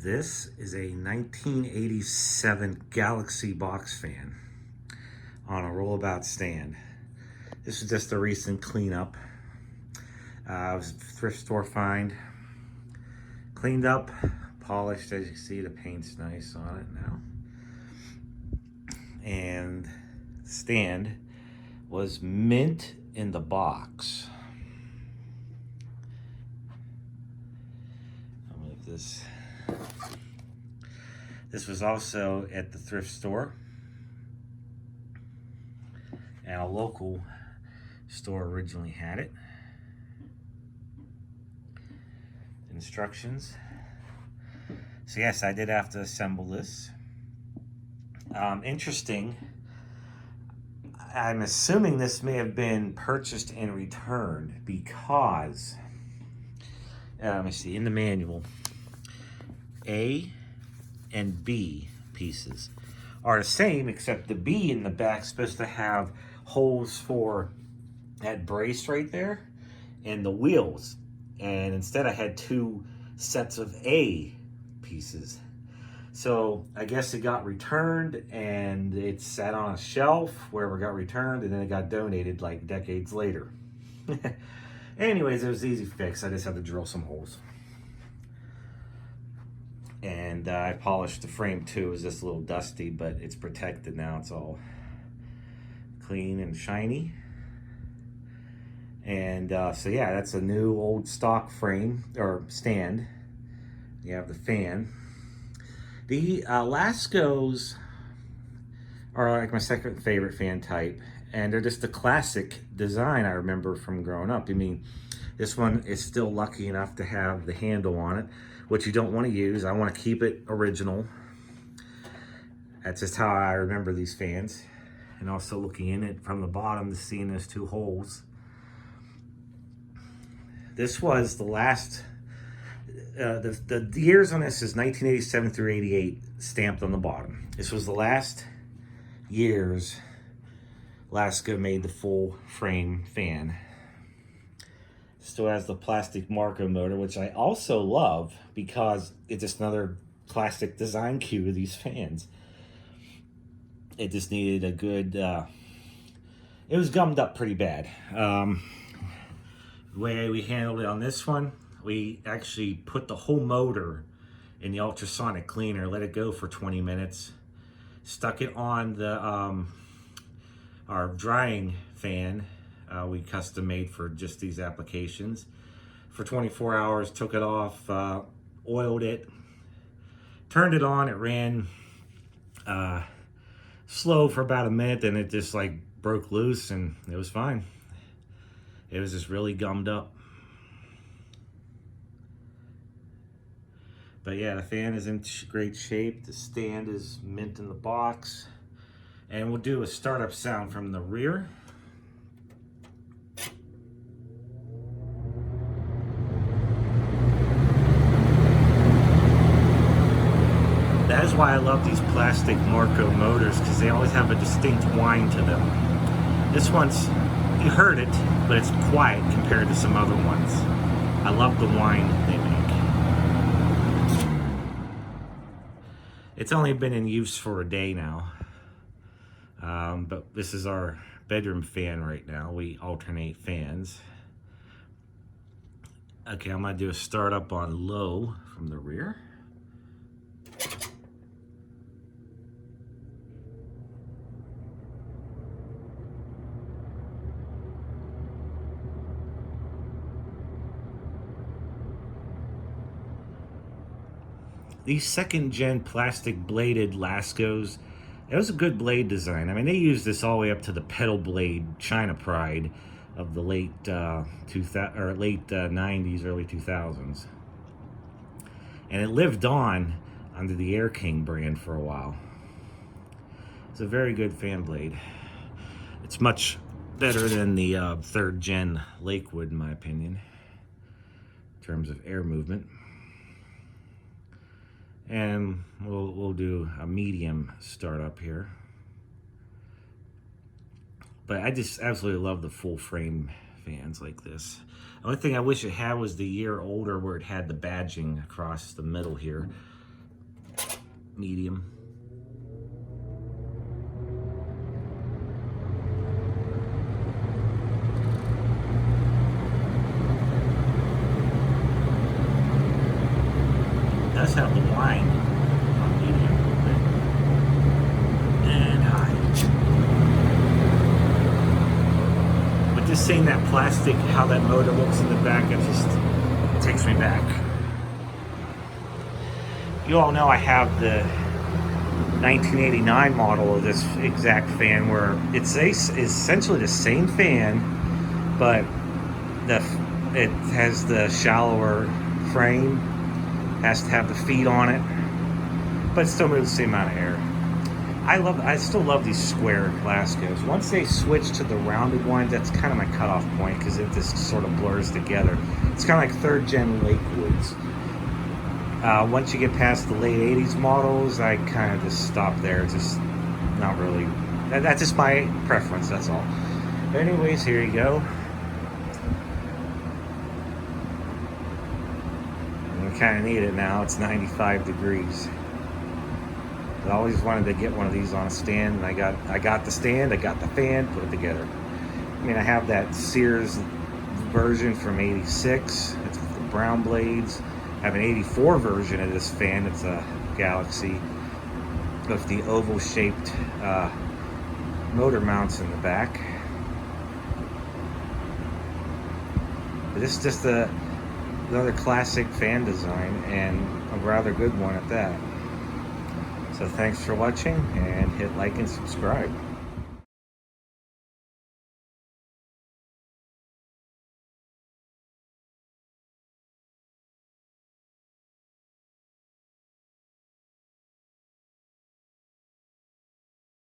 This is a 1987 Galaxy box fan on a rollabout stand. This is just a recent cleanup. It was a thrift store find. Cleaned up, polished, as you see, the paint's nice on it now. And the stand was mint in the box. I'll move this. This was also at the thrift store, and a local store originally had it. Instructions. So yes, I did have to assemble this. Interesting. I'm assuming this may have been purchased and returned because, let me see, in the manual, A and B pieces are the same, except the B in the back is supposed to have holes for that brace right there and the wheels. And instead I had two sets of A pieces. So I guess it got returned and it sat on a shelf wherever it got returned, and then it got donated like decades later. Anyways, it was an easy fix. I just had to drill some holes. And I polished the frame too. It was just a little dusty, but it's protected now. It's all clean and shiny. And so yeah, that's a new old stock frame or stand. You have the fan. The Laskos are like my second favorite fan type, and they're just a classic design I remember from growing up. I mean, this one is still lucky enough to have the handle on it, which you don't want to use. I want to keep it original. That's just how I remember these fans. And also looking in it from the bottom to seeing those two holes. This was the last, the years on this is 1987 through 88 stamped on the bottom. This was the last years Lasko made the full frame fan. Still has the plastic Marco motor, which I also love because it's just another classic design cue to these fans. It just needed a good, it was gummed up pretty bad. The way we handled it on this one, we actually put the whole motor in the ultrasonic cleaner, let it go for 20 minutes, stuck it on the our drying fan we custom made for just these applications for 24 hours, took it off, oiled it, turned it on. It ran slow for about a minute, then it just like broke loose and it was fine. It was just really gummed up. But yeah, the fan is in great shape. The stand is mint in the box. And we'll do a startup sound from the rear. That is why I love these plastic Marco motors, because they always have a distinct whine to them. This one's, you heard it, but it's quiet compared to some other ones. I love the whine they make. It's only been in use for a day now. But this is our bedroom fan right now. We alternate fans. Okay, I'm gonna do a startup on low from the rear. These second gen plastic bladed Laskos, it was a good blade design. I mean, they used this all the way up to the pedal blade China Pride of the late 90s, early 2000s. And it lived on under the Air King brand for a while. It's a very good fan blade. It's much better than the third gen Lakewood, in my opinion, in terms of air movement. And we'll do a medium startup here. But I just absolutely love the full frame fans like this. The only thing I wish it had was the year older where it had the badging across the middle here. medium. It does have the line on medium a little bit. And high. But just seeing that plastic, how that motor looks in the back, it just takes me back. You all know I have the 1989 model of this exact fan, where it's essentially the same fan, but it has the shallower frame, has to have the feet on it, but it still moves the same amount of air. I still love these square Laskos. Once they switch to the rounded ones, that's kind of my cutoff point, because it just sort of blurs together. It's kind of like third gen Lakewoods. Once you get past the late 80s models, I kind of just stop there. It's just not really, that's just my preference, that's all. But anyways, here you go. I kind of need it now. It's 95 degrees. I always wanted to get one of these on a stand, and I got the stand, I got the fan, put it together. I mean, I have that Sears version from '86. It's with the brown blades. I have an '84 version of this fan. It's a Galaxy with the oval-shaped motor mounts in the back. But this is just another classic fan design, and a rather good one at that. So thanks for watching, and hit like and subscribe.